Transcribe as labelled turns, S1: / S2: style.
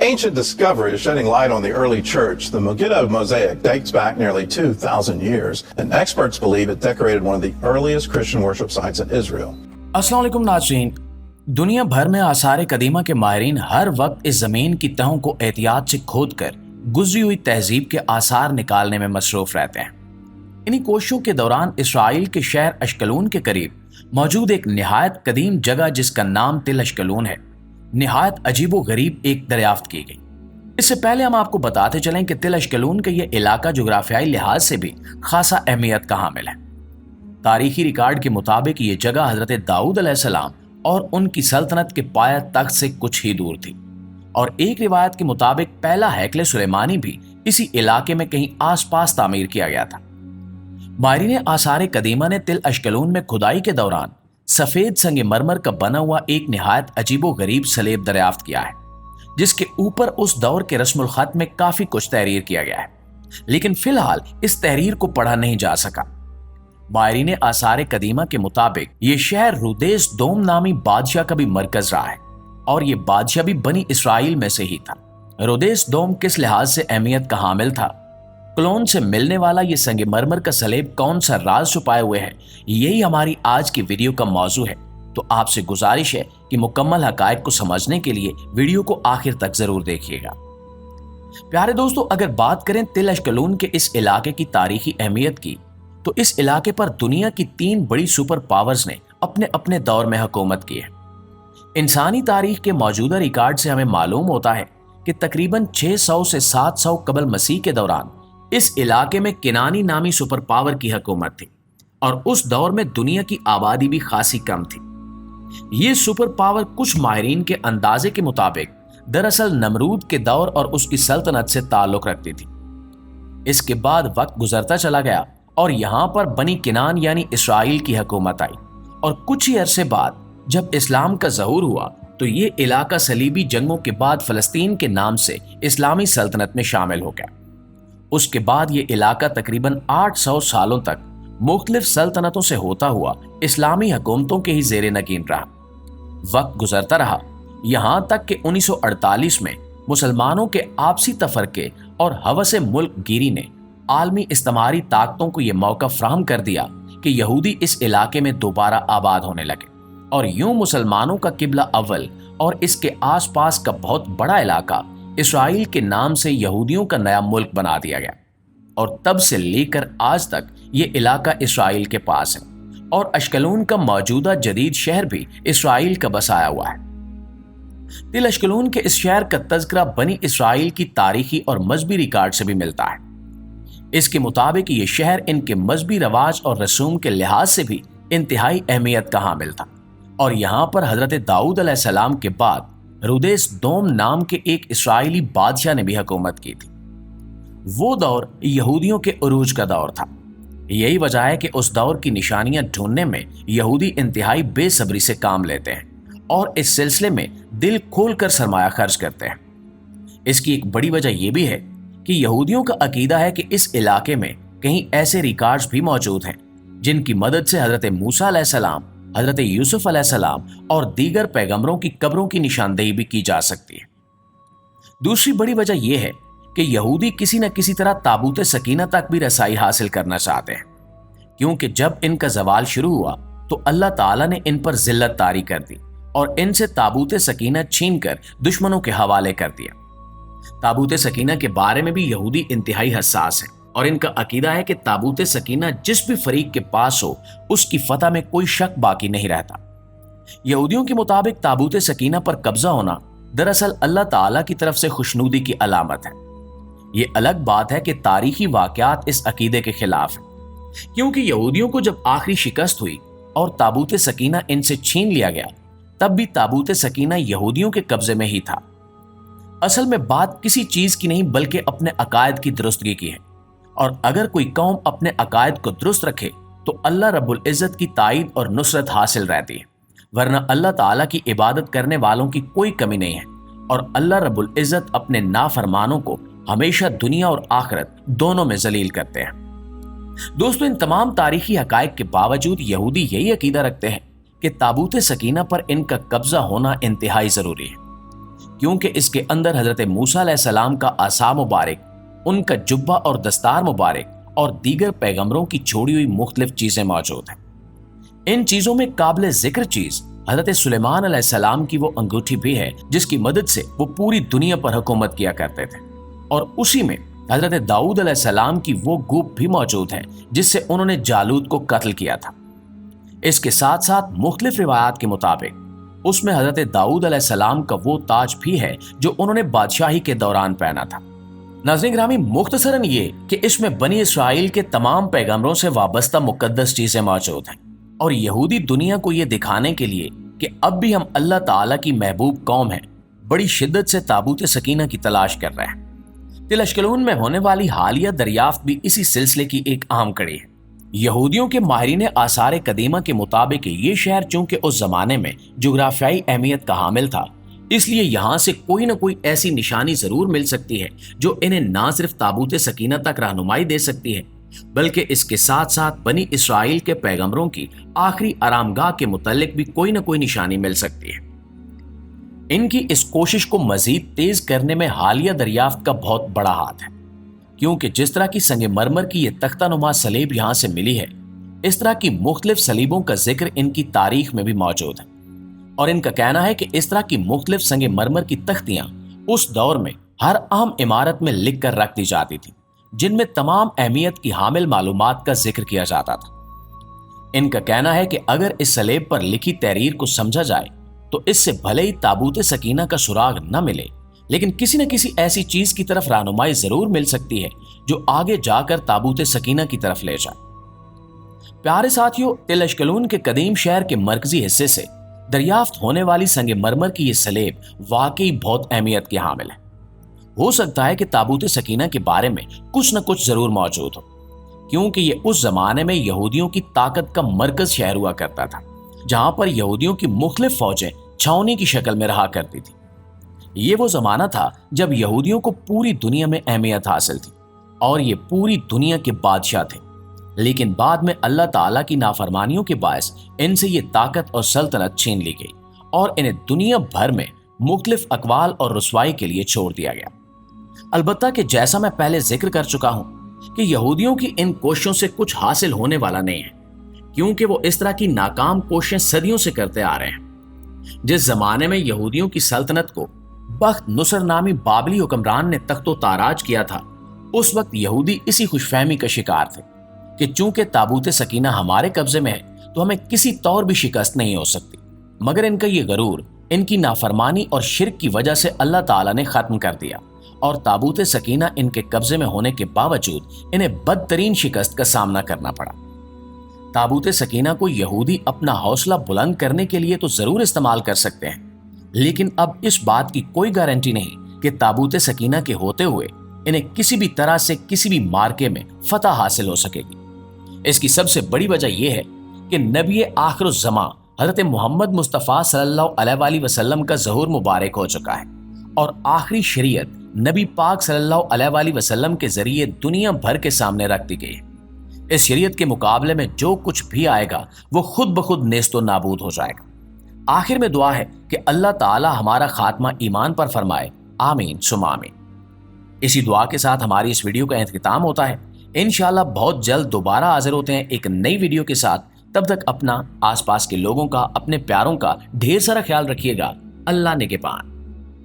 S1: Ancient discoveries shedding light on the early church. The Megiddo mosaic dates back nearly 2,000 years, and experts believe it decorated one of the earliest Christian worship sites in Israel.
S2: अस्सलाम वालेकुम नाज़रीन, दुनिया भर में आसार कदीमा के माहिरीन हर वक्त इस ज़मीन की तहों को एहतियात से खोद कर गुजरी हुई तहजीब के आसार निकालने में मसरूफ़ रहते हैं। इन्हीं कोशिशों के दौरान इसराइल के शहर अश्कलून के करीब मौजूद एक निहायत कदीम जगह जिसका नाम तिल अश्कलून है, निहायत अजीबो गरीब एक दरियाफ्त की गई। इससे पहले हम आपको बताते चलें कि तिल अश्कलून का यह इलाका जोग्राफियाई लिहाज से भी खासा अहमियत का हामिल है। तारीखी रिकॉर्ड के मुताबिक ये जगह हजरत दाऊद अलैहिस्सलाम और उनकी सल्तनत के पाया तख्त से कुछ ही दूर थी, और एक रिवायत के मुताबिक पहला हैकले सुलेमानी भी इसी इलाके में कहीं आसपास तामीर किया गया था। माहिरीन आसार कदीमा ने तिल अश्कलून में खुदाई के दौरान सफेद संगमरमर का बना हुआ एक निहायत अजीबो गरीब सलेब दरियाफ्त किया है, जिसके ऊपर उस दौर के रस्मुल खत में काफी कुछ तहरीर किया गया है, लेकिन फिलहाल इस तहरीर को पढ़ा नहीं जा सका। माहिरीन आसार कदीमा के मुताबिक ये शहर रुदेस दोम नामी बादशाह का भी मरकज रहा है, और ये बादशाह भी बनी इसराइल में से ही था। रुदेस दोम किस लिहाज से अहमियत का हामिल था, क्लोन से मिलने वाला ये संगमरमर का सलेब कौन सा राज छुपाए हुए है, यही हमारी आज की वीडियो का मौजू है। तो आपसे गुजारिश है कि मुकम्मल हकायक को समझने के लिए वीडियो को आखिर तक जरूर देखिएगा। प्यारे दोस्तों, अगर बात करें तिल अश्कलून के इस इलाके की तारीखी अहमियत की, तो इस इलाके पर दुनिया की 3 बड़ी सुपर पावर्स ने अपने अपने दौर में हुकूमत की है। इंसानी तारीख के मौजूदा रिकॉर्ड से हमें मालूम होता है कि तकरीबन 600 से 700 कबल मसीह के दौरान इस इलाके में किनानी नामी सुपर पावर की हुकूमत थी, और उस दौर में दुनिया की आबादी भी खासी कम थी। ये सुपर पावर कुछ माहिरीन के अंदाजे के मुताबिक दरअसल नमरूद के दौर और उसकी सल्तनत से ताल्लुक रखती थी। इसके बाद वक्त गुजरता चला गया और यहां पर बनी किनान यानी इसराइल की हुकूमत आई, और कुछ ही अरसे बाद जब इस्लाम का ज़हूर हुआ तो ये इलाका सलीबी जंगों के बाद फलस्तीन के नाम से इस्लामी सल्तनत में शामिल हो गया। उसके बाद ये इलाका तकरीबन 800 सालों तक मुख्तलिफ सल्तनतों से होता हुआ इस्लामी हुकूमतों के ही जेर नगीन रहा। वक्त गुजरता रहा, यहां तक कि 1948 में मुसलमानों के आपसी तफरके और हवस मुल्क गिरी ने आलमी इस्तेमारी ताकतों को यह मौका फराहम कर दिया कि यहूदी इस इलाके में दोबारा आबाद होने लगे, और यूं मुसलमानों का किबला अव्वल और इसके आसपास का बहुत बड़ा इलाका इसराइल के नाम से यहूदियों का नया मुल्क बना दिया गया। और तब से लेकर आज तक ये इलाका इसराइल के पास है, और अश्कलून का मौजूदा जदीद शहर भी इसराइल का बसाया हुआ है। तिल अश्कलून के इस शहर का तज़किरा बनी इसराइल की तारीखी और मजहबी रिकॉर्ड से भी मिलता है। इसके मुताबिक ये शहर इनके मजहबी रवाज और रसूम के लिहाज से भी इंतहाई अहमियत का हामिल था, और यहाँ पर हजरत दाऊद अलैहिस्सलाम के बाद रुदेस दोम नाम के एक इसराइली बादशाह ने भी हुकूमत की थी। वो दौर यहूदियों के उरूज का दौर था। यही वजह है कि उस दौर की निशानियां ढूंढने में यहूदी इंतहाई बेसब्री से काम लेते हैं और इस सिलसिले में दिल खोलकर सरमाया खर्च करते हैं। इसकी एक बड़ी वजह यह भी है कि यहूदियों का अकीदा है कि इस इलाके में कहीं ऐसे रिकॉर्ड्स भी मौजूद हैं जिनकी मदद से हजरत मूसा अलैहिस्सलाम, हजरत यूसुफ अलैहिस्सलाम और दीगर पैगंबरों की कब्रों की निशानदेही भी की जा सकती है। दूसरी बड़ी वजह यह है कि यहूदी किसी न किसी तरह ताबूत सकीना तक भी रसाई हासिल करना चाहते हैं, क्योंकि जब इनका जवाल शुरू हुआ तो अल्लाह ताला ने इन पर जिल्लत तारी कर दी और इनसे ताबूत सकीना छीन कर दुश्मनों के हवाले कर दिया। ताबूत सकीना के बारे में भी यहूदी इंतहाई हसास है, और इनका अकीदा है कि ताबूत सकीना जिस भी फरीक के पास हो उसकी फतह में कोई शक बाकी नहीं रहता। यहूदियों के मुताबिक ताबूत सकीना पर कब्जा होना दरअसल अल्लाह ताला की तरफ से खुशनूदी की अलामत है। ये अलग बात है कि तारीखी वाकयात इस अकीदे के खिलाफ है, क्योंकि यहूदियों को जब आखिरी शिकस्त हुई और ताबूत सकीना इनसे छीन लिया गया, तब भी ताबूत सकीना यहूदियों के कब्जे में ही था। असल में बात किसी चीज की नहीं बल्कि अपने अकायद की दुरुस्तगी की है, और अगर कोई कौम अपने अकायद को दुरुस्त रखे तो अल्लाह रब्बुल इज़्ज़त की ताईद और नुसरत हासिल रहती है, वरना अल्लाह ताला की इबादत करने वालों की कोई कमी नहीं है, और अल्लाह रब्बुल इज़्ज़त अपने नाफरमानों को हमेशा दुनिया और आखिरत दोनों में जलील करते हैं। दोस्तों, इन तमाम तारीखी हकायक के बावजूद यहूदी यही अकीदा रखते हैं कि ताबूत सकीना पर इनका कब्जा होना इंतहाई जरूरी है, کیونکہ اس کے اندر حضرت موسیٰ علیہ السلام کا عصا مبارک، ان کا جبہ اور دستار مبارک اور دیگر پیغمبروں کی چھوڑی ہوئی مختلف چیزیں موجود ہیں۔ ان چیزوں میں قابل ذکر چیز حضرت سلیمان علیہ السلام کی وہ انگوٹھی بھی ہے جس کی مدد سے وہ پوری دنیا پر حکومت کیا کرتے تھے، اور اسی میں حضرت داؤد علیہ السلام کی وہ گوپ بھی موجود ہے جس سے انہوں نے جالوت کو قتل کیا تھا۔ اس کے ساتھ ساتھ مختلف روایات کے مطابق اس میں حضرت داؤد علیہ السلام کا وہ تاج بھی ہے جو انہوں نے بادشاہی کے دوران پہنا تھا۔ ناظرین گرامی، مختصراً یہ کہ اس میں بنی اسرائیل کے تمام پیغمبروں سے وابستہ مقدس چیزیں موجود ہیں، اور یہودی دنیا کو یہ دکھانے کے لیے کہ اب بھی ہم اللہ تعالیٰ کی محبوب قوم ہیں، بڑی شدت سے تابوت سکینہ کی تلاش کر رہے ہیں۔ تل اشکلون میں ہونے والی حالیہ دریافت بھی اسی سلسلے کی ایک اہم کڑی ہے۔ یہودیوں کے ماہرین آثار قدیمہ کے مطابق یہ شہر چونکہ اس زمانے میں جغرافیائی اہمیت کا حامل تھا، اس لیے یہاں سے کوئی نہ کوئی ایسی نشانی ضرور مل سکتی ہے جو انہیں نہ صرف تابوت سکینہ تک رہنمائی دے سکتی ہے، بلکہ اس کے ساتھ ساتھ بنی اسرائیل کے پیغمبروں کی آخری آرامگاہ کے متعلق بھی کوئی نہ کوئی نشانی مل سکتی ہے۔ ان کی اس کوشش کو مزید تیز کرنے میں حالیہ دریافت کا بہت بڑا ہاتھ ہے، کیونکہ جس طرح کی سنگ مرمر کی یہ تختہ نما سلیب یہاں سے ملی ہے، اس طرح کی مختلف سلیبوں کا ذکر ان کی تاریخ میں بھی موجود ہے، اور ان کا کہنا ہے کہ اس طرح کی مختلف سنگ مرمر کی تختیاں اس دور میں ہر اہم عمارت میں لکھ کر رکھ دی جاتی تھیں، جن میں تمام اہمیت کی حامل معلومات کا ذکر کیا جاتا تھا۔ ان کا کہنا ہے کہ اگر اس سلیب پر لکھی تحریر کو سمجھا جائے تو اس سے بھلے ہی تابوت سکینہ کا سراغ نہ ملے، لیکن کسی نہ کسی ایسی چیز کی طرف رہنمائی ضرور مل سکتی ہے جو آگے جا کر تابوت سکینہ کی طرف لے جائے۔ پیارے ساتھیوں، تل اشکلون کے قدیم شہر کے مرکزی حصے سے دریافت ہونے والی سنگ مرمر کی یہ سلیب واقعی بہت اہمیت کی حامل ہے۔ ہو سکتا ہے کہ تابوت سکینہ کے بارے میں کچھ نہ کچھ ضرور موجود ہو، کیونکہ یہ اس زمانے میں یہودیوں کی طاقت کا مرکز شہر ہوا کرتا تھا، جہاں پر یہودیوں کی مختلف فوجیں چھاؤنی کی شکل میں رہا کرتی تھی۔ یہ وہ زمانہ تھا جب یہودیوں کو پوری دنیا میں اہمیت حاصل تھی، اور یہ پوری دنیا کے بادشاہ تھے، لیکن بعد میں اللہ تعالیٰ کی نافرمانیوں کے باعث ان سے یہ طاقت اور سلطنت چھین لی گئی، اور انہیں دنیا بھر میں مختلف اقوال اور رسوائی کے لیے چھوڑ دیا گیا۔ البتہ کہ جیسا میں پہلے ذکر کر چکا ہوں کہ یہودیوں کی ان کوششوں سے کچھ حاصل ہونے والا نہیں ہے، کیونکہ وہ اس طرح کی ناکام کوششیں صدیوں سے کرتے آ رہے ہیں۔ جس زمانے میں یہودیوں کی سلطنت کو بخت نصر نامی بابلی حکمران نے تخت و تاراج کیا تھا، اس وقت یہودی اسی خوش فہمی کا شکار تھے کہ چونکہ تابوت سکینہ ہمارے قبضے میں ہے تو ہمیں کسی طور بھی شکست نہیں ہو سکتی، مگر ان کا یہ غرور ان کی نافرمانی اور شرک کی وجہ سے اللہ تعالیٰ نے ختم کر دیا، اور تابوت سکینہ ان کے قبضے میں ہونے کے باوجود انہیں بدترین شکست کا سامنا کرنا پڑا۔ تابوت سکینہ کو یہودی اپنا حوصلہ بلند کرنے کے لیے تو ضرور استعمال کر سکتے ہیں، لیکن اب اس بات کی کوئی گارنٹی نہیں کہ تابوت سکینہ کے ہوتے ہوئے انہیں کسی بھی طرح سے کسی بھی مارکے میں فتح حاصل ہو سکے گی۔ اس کی سب سے بڑی وجہ یہ ہے کہ نبی آخر الزماں حضرت محمد مصطفیٰ صلی اللہ علیہ وآلہ وسلم کا ظہور مبارک ہو چکا ہے، اور آخری شریعت نبی پاک صلی اللہ علیہ وآلہ وسلم کے ذریعے دنیا بھر کے سامنے رکھ دی گئی ہے۔ اس شریعت کے مقابلے میں جو کچھ بھی آئے گا وہ خود بخود نیست و نابود ہو جائے گا۔ آخر میں دعا ہے کہ اللہ تعالی ہمارا خاتمہ ایمان پر فرمائے، آمین ثم آمین۔ اسی دعا کے ساتھ ہماری اس ویڈیو کا اختتام ہوتا ہے۔ انشاءاللہ بہت جلد دوبارہ حاضر ہوتے ہیں ایک نئی ویڈیو کے ساتھ۔ تب تک اپنا، آس پاس کے لوگوں کا، اپنے پیاروں کا ڈھیر سارا خیال رکھیے گا۔ اللہ نگہبان۔